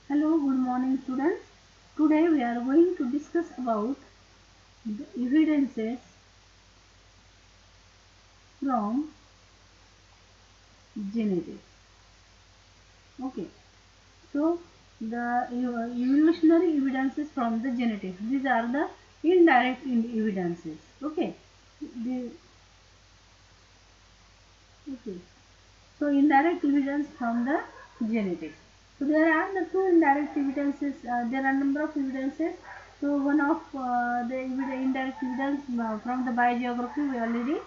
Hello, good morning students. Today we are going to discuss about the evidences from genetics. Okay, so the evolutionary evidences from the genetics. These are the indirect evidences. The, okay. So indirect evidence from the genetics. So there are the two indirect evidences. There are number of evidences. So one of the indirect evidence from the biogeography we already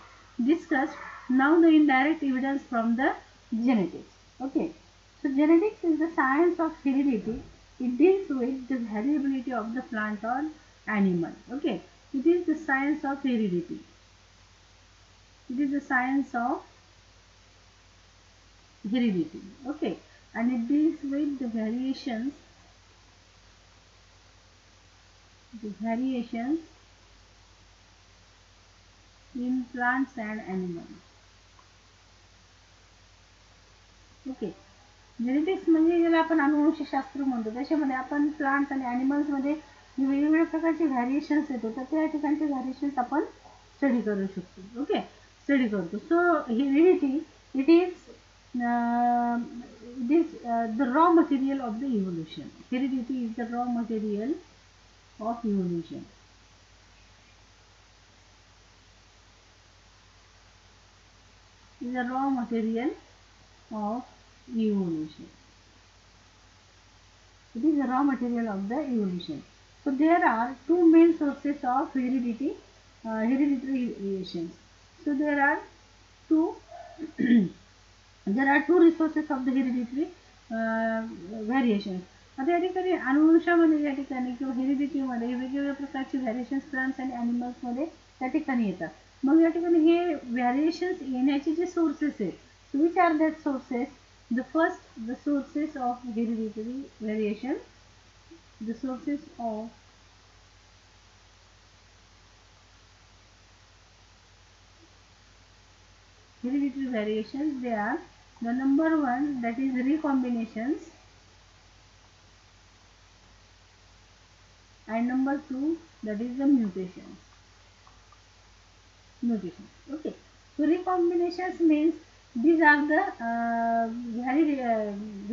discussed. Now the indirect evidence from the genetics. Okay. So genetics is the science of heredity. It deals with the variability of the plant or animal. Okay. It is the science of heredity. It is the science of heredity. Okay, and it deals with the variations in plants and animals. Okay, genetics म्हणजे ज्याला आपण अनुवंशशास्त्र म्हणतो, त्याच्यामध्ये आपण plants आणि ॲनिमल्समध्ये वेगवेगळ्या प्रकारचे व्हॅरिएशन्स येतो, तर त्या ठिकाणचे व्हॅरिएशन्स आपण स्टडी करू शकतो. ओके, स्टडी करतो. So heredity it is the raw material of the evolution. Heredity is the raw material of evolution. Is a raw material of evolution. It is the raw material of the evolution. So there are two main sources of hereditary variations. So there are two there are two resources of the hereditary variations. आता या ठिकाणी अनुवंशामध्ये या ठिकाणी किंवा हेरिडिटीमध्ये वेगवेगळ्या प्रकारचे variations plants आणि ॲनिमल्समध्ये त्या ठिकाणी येतात. मग या ठिकाणी हे व्हॅरिएशन्स येण्याचे जे सोर्सेस आहेत, which are that sources? The first, the sources of hereditary variation, the sources of hereditary variations, they are the number one, that is recombinations, and number two, that is the mutations. Okay, so recombinations means these are the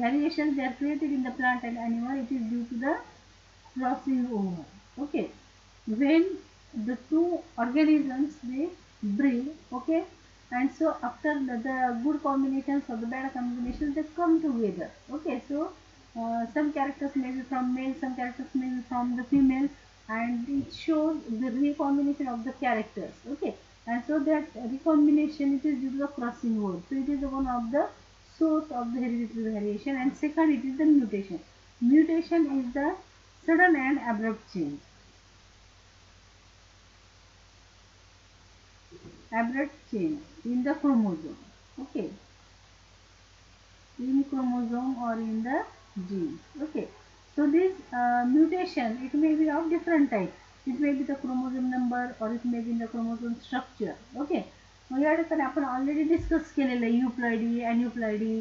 variations, they are created in the plant and animal. It is due to the crossing over. Okay, when the two organisms they breed. Okay, and so after the good combinations or the bad combinations, they come together. Okay, so some characters may be from male, some characters may be from the female, and it shows the recombination of the characters. Okay, and so that recombination, it is due to the crossing over. So it is one of the source of the hereditary variation. And second, it is the mutation. Mutation is the sudden and abrupt change. Abrupt change in the chromosome. Okay, in chromosome or in the genes. Okay, so this mutation, it may be of different type. It may be the chromosome number or it may be in the chromosome structure. Okay, मग या ठिकाणी आपण already discuss केलेलं आहे युप्लॉइडी, अॅन्युप्लॉइडी,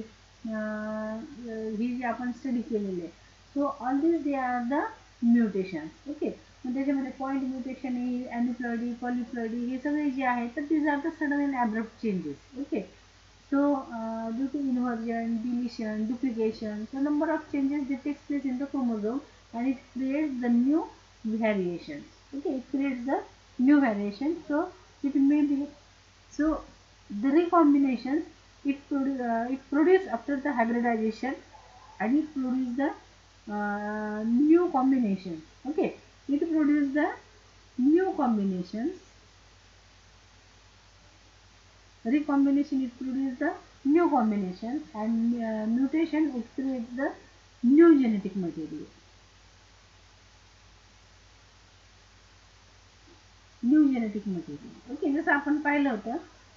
ही जी आपण study केलेली आहे. So all this they are the mutations. Okay, मग त्याच्यामध्ये पॉईंट म्युटेशन येईल, अॅन्युप्लॉइडी, पॉलिप्लॉइडी, हे सगळे जे आहेत तर these are the sudden and abrupt changes. Okay, so due to inversion, deletion, duplication, so number of changes that takes place in the chromosome, and it creates the new variations. Okay, it creates the new variation. So it may be, so the recombinations, it produce after the hybridization, and it produce the new combinations. Okay, it produce the new combinations. Recombination, it produces the new combination, and mutation, it creates the new genetic material. Okay, जसं आपण पाहिलं होतं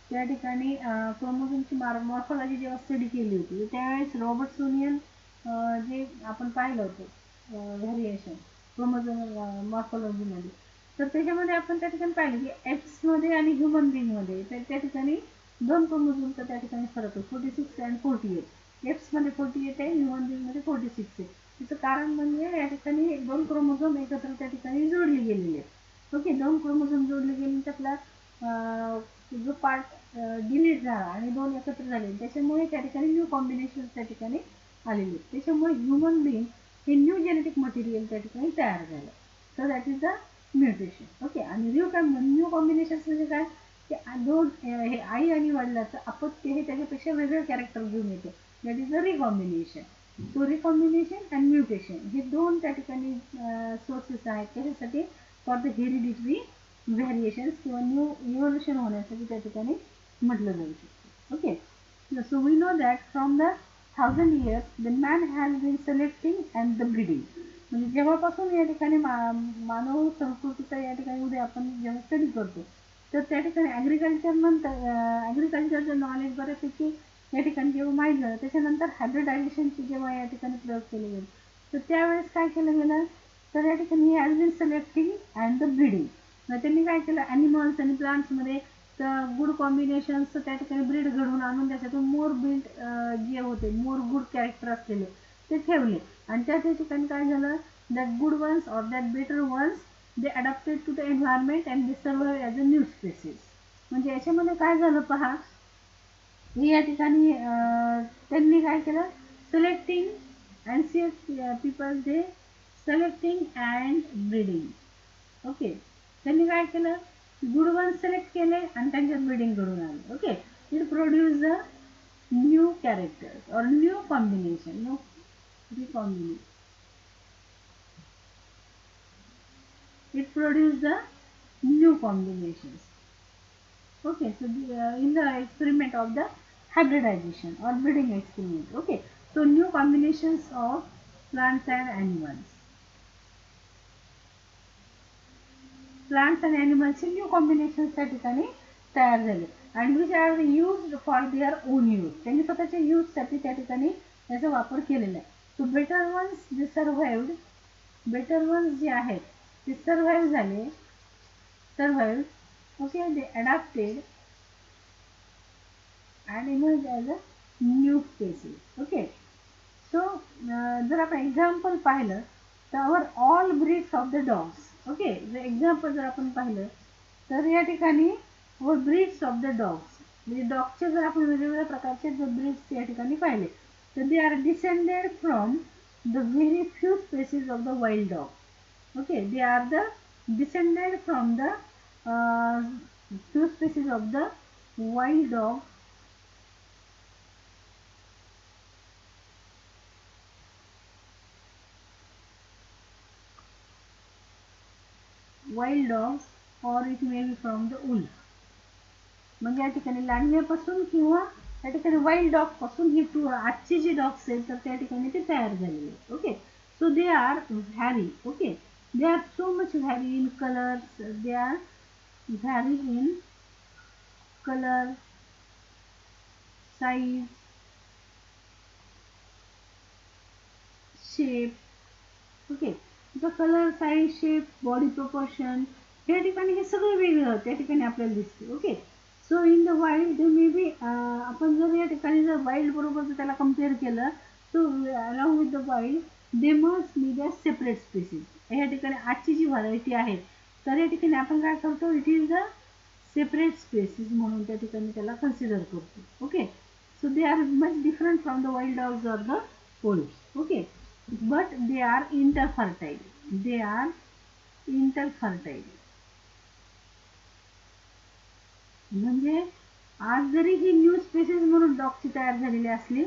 त्या ठिकाणी क्रोमोझोमची morphology जेव्हा study केली होती त्यावेळेस रॉबर्टसोनियन जे आपण पाहिलं होतं व्हॅरिएशन क्रोमोझोम मॉर्फॉलॉजीमध्ये, तर त्याच्यामध्ये आपण त्या ठिकाणी पाहिलं की एप्समध्ये आणि ह्युमन बिंगमध्ये त्या ठिकाणी दोन क्रोमोझोमचा त्या ठिकाणी फरक आहे, 46 अँड 48. एप्समध्ये 48 आहे, ह्युमन बिंगमध्ये 46 आहे. त्याचं कारण म्हणजे या ठिकाणी 2 क्रोमोझोम एकत्र त्या ठिकाणी जोडले गेलेले आहेत. ओके, 2 क्रोमोझोम जोडले गेले, त्यातला जो पार्ट डिलीट झाला आणि 2 एकत्र झाले, त्याच्यामुळे त्या ठिकाणी न्यू कॉम्बिनेशन त्या ठिकाणी आलेले. त्याच्यामुळे ह्युमन बिंग हे न्यू जेनेटिक मटेरियल त्या ठिकाणी तयार झालं. तर that is the mutation. Okay, आणि न्यू कॉम्बिनेशन म्हणजे काय, की दोन हे आई आणि वडिलाचं अपत्य हे त्याच्यापेक्षा वेगळं कॅरेक्टर घेऊन येते. That is the recombination. So recombination and mutation हे दोन त्या ठिकाणी सोर्सेस आहेत. त्याच्यासाठी फॉर द हेरिडिटरी व्हेरिएशन्स किंवा न्यू इव्होल्युशन होण्यासाठी त्या ठिकाणी म्हटलं जाऊ शकतं. Okay, so we know that from the 1000 years the man has been selecting and the breeding. म्हणजे जेव्हापासून या ठिकाणी मानव संस्कृतीचा या ठिकाणी उद्या आपण जेव्हा स्टडी करतो, तर त्या ठिकाणी ॲग्रिकल्चर नंतर ॲग्रिकल्चरचं नॉलेज बऱ्यापैकी या ठिकाणी जेव्हा माहीत झालं, त्याच्यानंतर हायब्रिडायझेशनचे जेव्हा या ठिकाणी प्रयोग केले गेले, तर त्यावेळेस काय केलं गेलं, तर या ठिकाणी has been selecting and the breeding. मग त्यांनी काय केलं, ॲनिमल्स आणि प्लांट्समध्ये तर गुड कॉम्बिनेशन्स त्या ठिकाणी ब्रीड घडवून आणून त्याच्यातून मोर बिल्ड जे होते, मोर गुड कॅरेक्टर असलेले ते ठेवले. आणि त्या ठिकाणी काय झालं, that good ones or that better ones they adapted to the environment and they survive as a new species. म्हणजे याच्यामध्ये काय झालं पहा, हे या ठिकाणी त्यांनी काय केलं, selecting and people they selecting and breeding. Okay, त्यांनी काय केलं, गुड वन सिलेक्ट केले आणि त्यांच्यात ब्रीडिंग करून आले. Okay, it produce the new characters और new combination, no recombination. It produced the new combinations. Okay, so in the experiment of the hybridization or breeding experiment. Okay, so new combinations of plants and animals. Plants and animals चे new combination त्या ठिकाणी तयार झाले आणि which are used for their own use. त्यांनी स्वतःच्या यूजसाठी त्या ठिकाणी याचा वापर केलेला आहे. सो बेटर वन्स जे सर्व्हाइव्ड, बेटर वन्स जे आहेत ते सर्व्हाइव्ह झाले, survive. Okay, they adapted and emerge as a new species. Okay, so जर आपण एक्झाम्पल पाहिलं तर our all breeds of the dogs. Okay, जर एक्झाम्पल जर आपण पाहिलं तर या ठिकाणी our breeds of the dogs म्हणजे डॉगचे जर आपण वेगवेगळ्या प्रकारचे जर ब्रीड्स या ठिकाणी पाहिले तर they are descended from the very few species of the wild dog. Okay, they are the descended from the few species of the wild dog. Wild dogs or it may be from the wolf. म्हणजे या ठिकाणी लांडग्यापासून किंवा त्या ठिकाणी wild dog पासून ही आजची जी dogs आहेत तर त्या ठिकाणी ते तयार झालेले आहेत. Okay, so they are vary. Okay, they are so much vary in colours, they are vary in colour, size, shape. Okay, तुझा colour, size, shape, body proportion या ठिकाणी हे सगळं वेगळं त्या ठिकाणी आपल्याला दिसते. Okay, so in the wild they may be, आपण जर या ठिकाणी जर वाईल्ड बरोबर जर त्याला कम्पेअर केलं, so along with the wild they must be the separate species. या ठिकाणी आजची जी व्हरायटी आहे तर या ठिकाणी आपण काय करतो, it is the separate species म्हणून त्या ठिकाणी त्याला कन्सिडर करतो. Okay, so they are much different from the wild dogs or the wolves. Okay, but they are interfertile. They are interfertile. म्हणजे आज जरी ही न्यू स्पेसिस म्हणून डॉगची तयार झालेली असली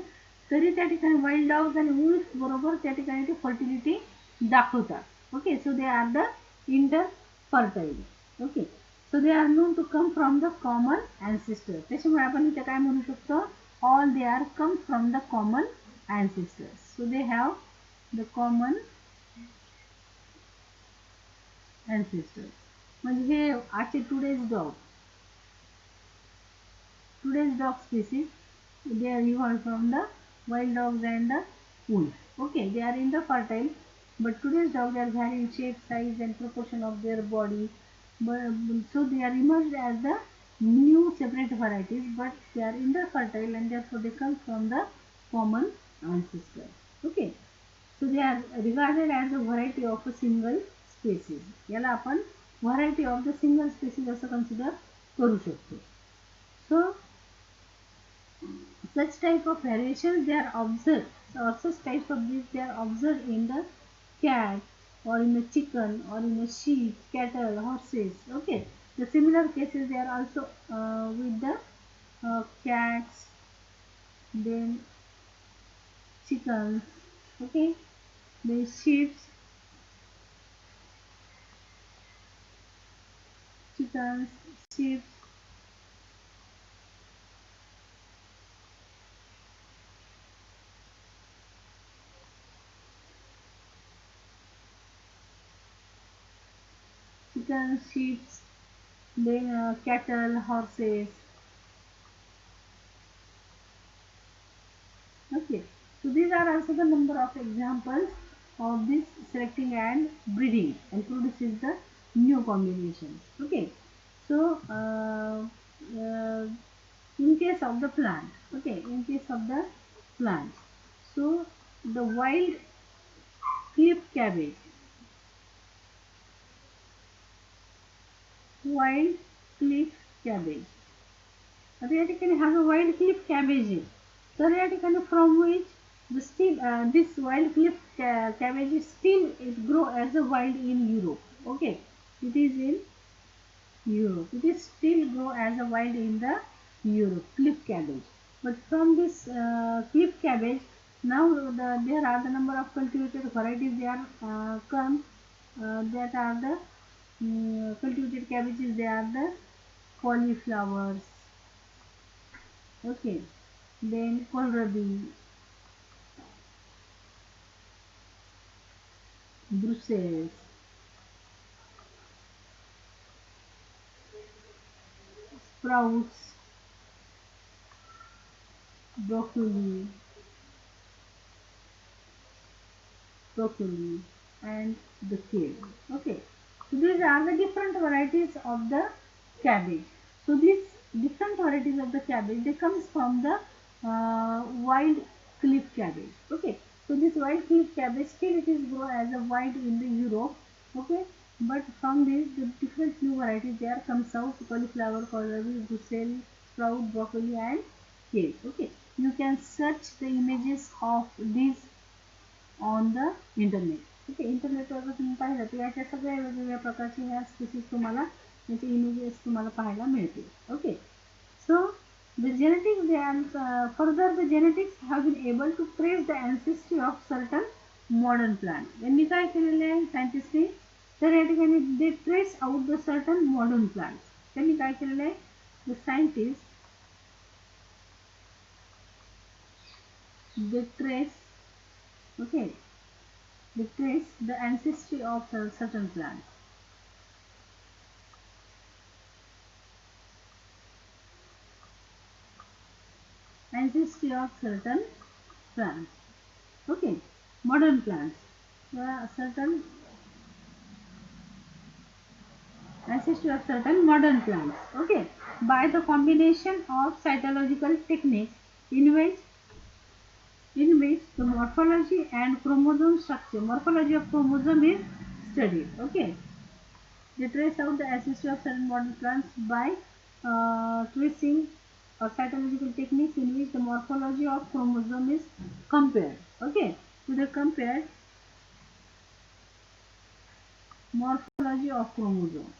तरी त्या ठिकाणी वाईल्ड डॉग्स आणि वुल्फ बरोबर त्या ठिकाणी ती फर्टिलिटी दाखवतात. Okay, so they are the interfertile. Okay, so they are known to come from the common ancestor. त्याच्यामुळे आपण इथे काय म्हणू शकतो, all they are come from the common ancestors. So they have the common ancestors. म्हणजे हे आजचे today's dog species, they are evolved from the wild dogs and the wolf. Okay, they are interfertile, but today's dogs are vary in shape, size and proportion of their body. So they are emerged as the new separate varieties, but they are interfertile and therefore they come from the common ancestors. Okay, So they are regarded as a variety of a single species. याला आपण variety of the single species असं consider करू शकतो. So such type of variations they are observed, or such types of these they are observed in the cat, or in the chicken, or in the sheep, cattle, horses. Okay, the similar cases they are also with the cats, then chickens, okay, then sheep, chickens, sheep, chickens, sheep, then cattle, horses. Okay, so these are also the number of examples of this selecting and breeding and produces the new combinations. Okay, so in case of the plant, okay, in case of the plant, so the wild clip cabbage, wild clip cabbage. आता या ठिकाणी हा जो wild Cliff cabbage आहे तर या ठिकाणी from which the steel this wild Cliff cabbage is still it grow as a wild in Europe. Okay, it is in Europe. It is still grow as a wild in the Europe cliff cabbage. But from this cliff cabbage, now there are the number of cultivated varieties. They are come that are the cultivated cabbages. They are the cauliflowers. Okay, then kohlrabi, Brussels, sprouts, broccoli, and the kale. Okay, so these are the different varieties of the cabbage. So these different varieties of the cabbage they comes from the wild cliff cabbage. Okay, so this wild cliff cabbage still it is grow as a wild in the Europe. Okay, but from this the different new varieties there comes out cauliflower, kohlrabi, Brussels sprout, broccoli, and kale. Okay, you can search the images of these on the internet. Okay, इंटरनेटवर जर तुम्ही पाहिलं तर याच्या सगळ्या वेगवेगळ्या प्रकारचे ह्या स्पीसीज तुम्हाला याचे इमेजेस तुम्हाला पाहायला मिळतील. Okay, so the genetics they are further the genetics have been able to trace the ancestry of certain modern plants. यांनी काय केलेले आहे सायंटिस्टनी तर या ठिकाणी they trace out the certain modern plants. त्यांनी काय केलेले आहे the scientists they trace okay they trace the ancestry of certain plants. Ancestry of certain plants. Okay, modern plants. Certain ancestry of certain modern plants. Okay, by the combination of cytological techniques in which the morphology and chromosome structure, morphology of chromosome is studied. Okay, they trace out the ancestry of certain modern plants by tracing cytological techniques in which the morphology of chromosome is compared. Okay, so they compared morphology of chromosome.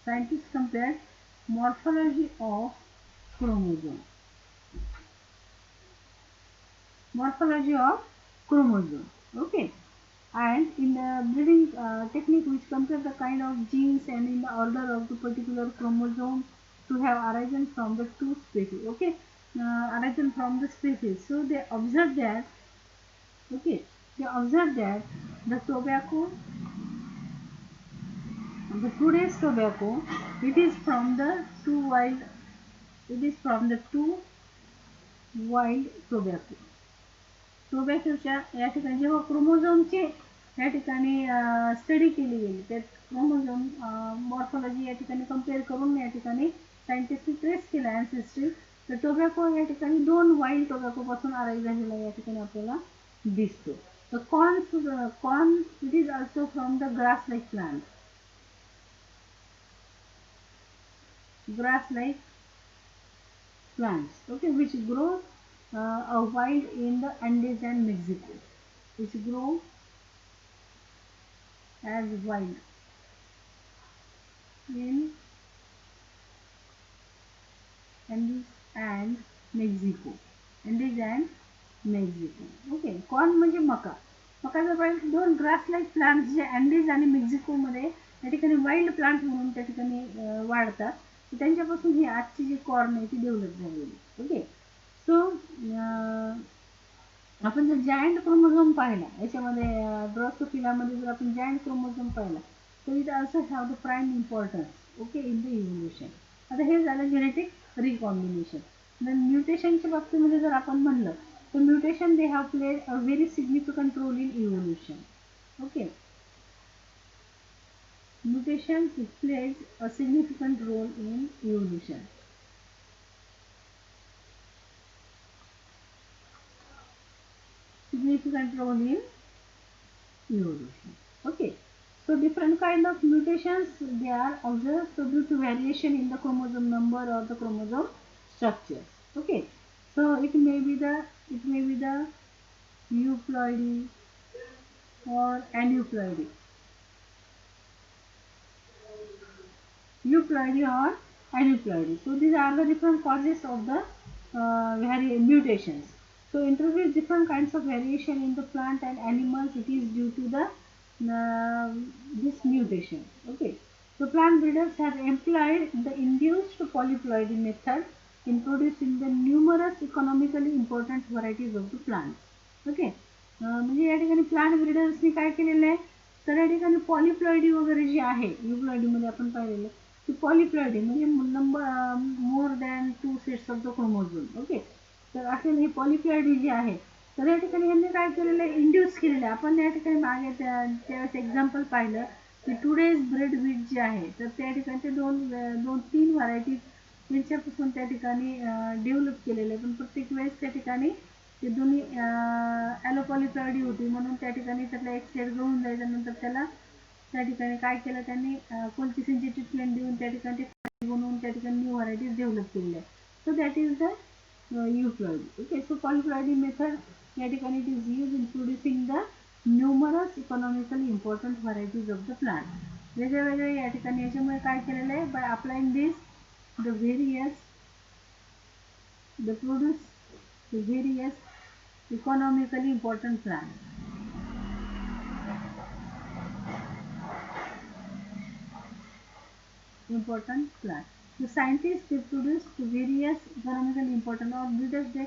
Scientists compared morphology of chromosome. Morphology of chromosome. Okay, and in the breeding technique which compares the kind of genes and in the order of the particular chromosome to have arisen from the two species. Okay, arisen from the species. So they observed that. Okay, they observed that the tobacco, the today's tobacco, it is from the two wild. It is from the two wild tobacco. टोबॅकोच्या या ठिकाणी जेव्हा क्रोमोझोमचे या ठिकाणी study केली गेली त्या chromosome morphology या ठिकाणी कम्पेअर करून या ठिकाणी सायंटिस्टनी ट्रेस केला अँसेस्ट्री तर टोबॅको या ठिकाणी दोन वाईल्ड टोबॅकोपासून अराईव्ह झालेला या ठिकाणी आपल्याला दिसतो. The corn, it is also from the grass-like plant. Grass-like plants, okay, which grow wild in the Andes and Mexico, which grow as wild in Andes and Mexico. Andes and Mexico. Okay, corn म्हणजे मका. मकाचा पाहिजे दोन grass like plants जे Andes आणि मेक्झिकोमध्ये त्या ठिकाणी wild plant म्हणून त्या ठिकाणी वाढतात. तर त्यांच्यापासून ही आजची जी कॉर्न आहे ती डेव्हलप झालेली. ओके, सो आपण जर जायंट क्रोमोझोम पाहिला याच्यामध्ये ड्रोसोफिलामध्ये जर आपण जायंट क्रोमोझोम पाहिला तर it also have the prime importance okay in the evolution. आता हे झालं जेनेटिक रिकॉम्बिनेशन. देन म्युटेशनच्या बाबतीमध्ये जर आपण म्हणलं तर mutation they have played a very significant role in evolution. Okay, mutation it plays a significant role in evolution. Significant role in evolution. Okay, so different kind of mutations they are observed due to variation in the chromosome number or the chromosome structures. Okay, so it may be the euploidy or aneuploidy. Euploidy or aneuploidy. So these are the different causes of the mutations. So introduce different kinds of variation in the plant and animals. It is due to the this mutation. Okay. So plant breeders have employed the induced polyploidy method in producing the numerous economically important varieties of the plants. Okay. म्हणजे या ठिकाणी plant ब्रीडर्सनी काय केलेलं आहे तर या ठिकाणी पॉलिप्लॉइडी वगैरे जी आहे युप्लॉइडीमध्ये आपण पाहिलेलं की पॉलिप्लॉइडी म्हणजे number more than 2 sets of the chromosome. Okay, तर असे ही पॉलिप्लॉइडी जी आहे तर या ठिकाणी यांनी काय केलेलं आहे इंड्यूस केलेलं आहे. आपण या ठिकाणी मागे त्यावेळेस एक्झाम्पल पाहिलं की टुडेज ब्रेड व्हीट जे आहे तर त्या ठिकाणी ते दोन तीन व्हरायटीज त्यांच्यापासून त्या ठिकाणी डेव्हलप केलेलं आहे. पण प्रत्येक वेळेस त्या ठिकाणी ते दोन्ही ॲलोपॉलिप्लॉइडी होती म्हणून त्या ठिकाणी त्यातला एक सेट गळून जायचा. नंतर त्याला त्या ठिकाणी काय केलं त्यांनी कोलचिसिनची ट्रीटमेंट देऊन त्या ठिकाणी ते बनवून त्या ठिकाणी न्यू व्हरायटीज डेव्हलप केलेल्या आहे. So that is the euploidy. Okay, so polyploidy method या ठिकाणी it is used in producing the numerous economically important varieties of the plant. वेगवेगळे या ठिकाणी याच्यामुळे काय केलेलं आहे by applying this the various the produce the various economically important plants. Important plant. The scientists they produced various economically important or breeders they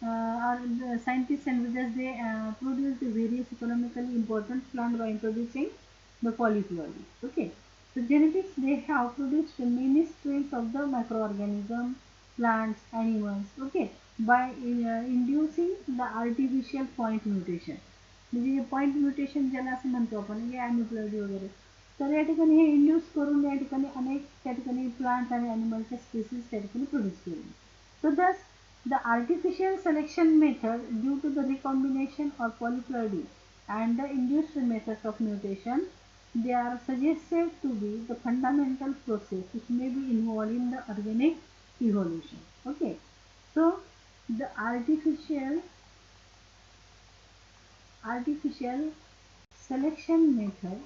or the scientists and breeders they produced various economically important plant by introducing the polyploidy. Okay, so genetics they have produced many strains of the microorganism, plants, animals. Okay, by inducing the artificial point mutation. म्हणजे point mutation ज्याला असं म्हणतो आपण हे ॲनिप्लॉइडी वगैरे तर या ठिकाणी हे induce करून या ठिकाणी अनेक त्या ठिकाणी प्लांट आणि ॲनिमलच्या स्पेसिस त्या ठिकाणी प्रोड्यूस केले. So thus the artificial selection method due to the recombination or polyploidy and the induced methods of mutation they are suggested to be the fundamental process which may be involved in the organic evolution. Okay, so the artificial selection method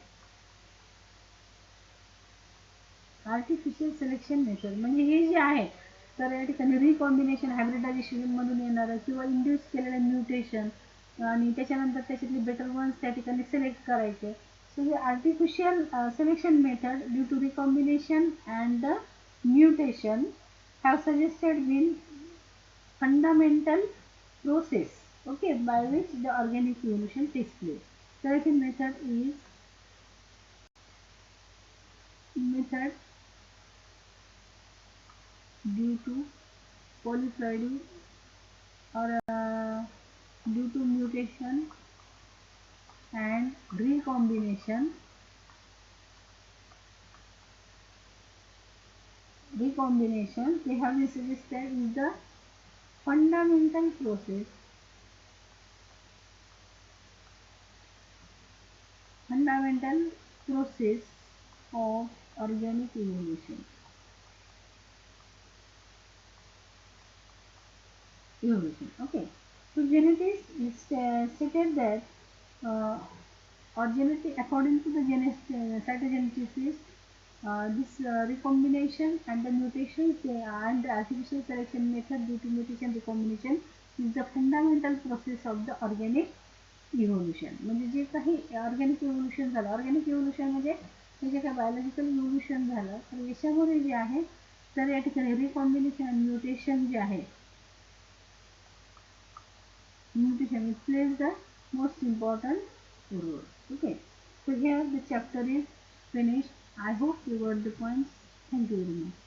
artificial selection method म्हणजे हे जे आहे तर या ठिकाणी recombination hybridisation मधून येणारं किंवा induce केलेलं mutation आणि त्याच्यानंतर त्याच्यातले बेटर वन्स त्या ठिकाणी सिलेक्ट करायचे. सो हे artificial selection method due to recombination and the mutation have suggested been fundamental process okay by which the organic evolution takes place. तर ही method is method due to polyploidy or due to mutation and recombination they have been suggested is the fundamental process fundamental process of organic evolution. Okay. So genetics is stated that uh, or genetic according to the cytogenesis, this recombination and the mutations and the artificial selection method due to mutation recombination is the fundamental process of the organic evolution. म्हणजे जे काही organic evolution झालं, organic evolution म्हणजे जे काही biological evolution झालं तर याच्यामध्ये जे आहे तर या ठिकाणी रिकॉम्बिनेशन आणि म्युटेशन जे आहे mutation it plays the most important role. Okay, so here the chapter is finished. I hope you got the points. Thank you very much.